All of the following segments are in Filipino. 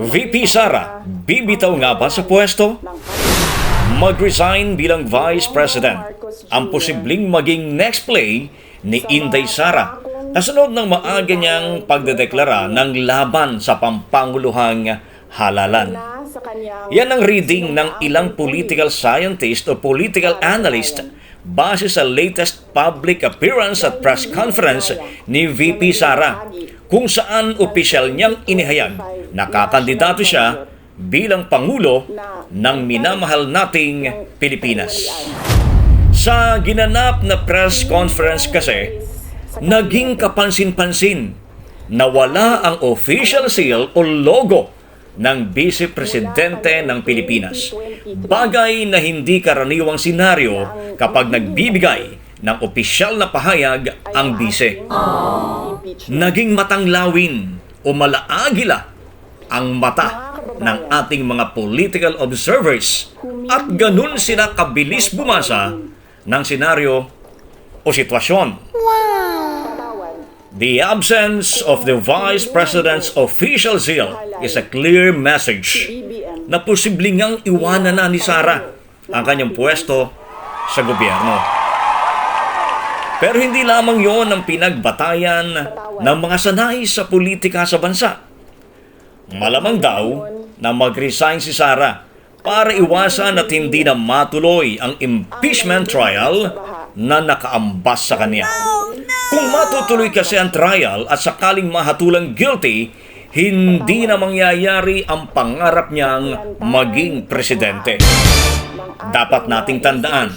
VP Sara, bibitaw nga ba sa pwesto? Mag-resign bilang Vice President ang posibleng maging next play ni Inday Sara kasunod ng maaga niyang pagdedeklara ng laban sa pampanguluhang halalan. Yan ang reading ng ilang political scientist o political analyst base sa latest public appearance at press conference ni VP Sara, kung saan opisyal niyang inihayag na kakandidato siya bilang Pangulo ng minamahal nating Pilipinas. Sa ginanap na press conference kasi, naging kapansin-pansin na wala ang official seal o logo ng Vice Presidente ng Pilipinas. Bagay na hindi karaniwang senaryo kapag nagbibigay ng opisyal na pahayag ang Vice. Naging matanglawin o malaagila ang mata ng ating mga political observers at ganun sila kabilis bumasa ng senaryo o sitwasyon. The absence of the Vice President's official seal is a clear message na posibleng ngang iwanan na ni Sara ang kanyang pwesto sa gobyerno. Pero hindi lamang yon ang pinagbatayan ng mga sanay sa politika sa bansa. Malamang daw na mag-resign si Sara para iwasan at hindi na matuloy ang impeachment trial na nakaambas sa kanya. Kung matutuloy kasi ang trial at sakaling mahatulang guilty, hindi na mangyayari ang pangarap niyang maging presidente. Dapat nating tandaan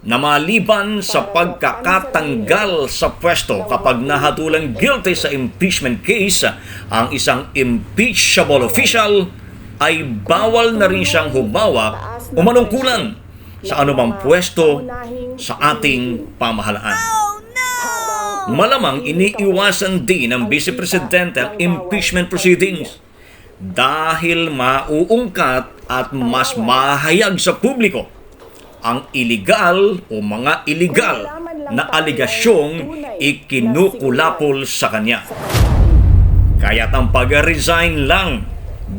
na maliban sa pagkakatanggal sa pwesto kapag nahatulang guilty sa impeachment case ang isang impeachable official, ay bawal na rin siyang humawak o manungkulan sa anumang pwesto sa ating pamahalaan. Malamang iniiwasan din ng Vice Presidente ang impeachment proceedings dahil mauungkat at mas mahayag sa publiko ang iligal o mga iligal na aligasyong ikinukulapol sa kanya. Kaya't ang pag-resign lang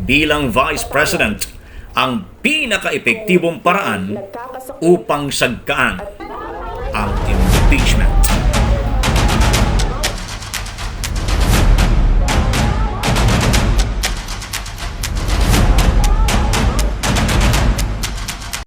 bilang Vice President ang pinaka-epektibong paraan upang sagkaan ang impeachment.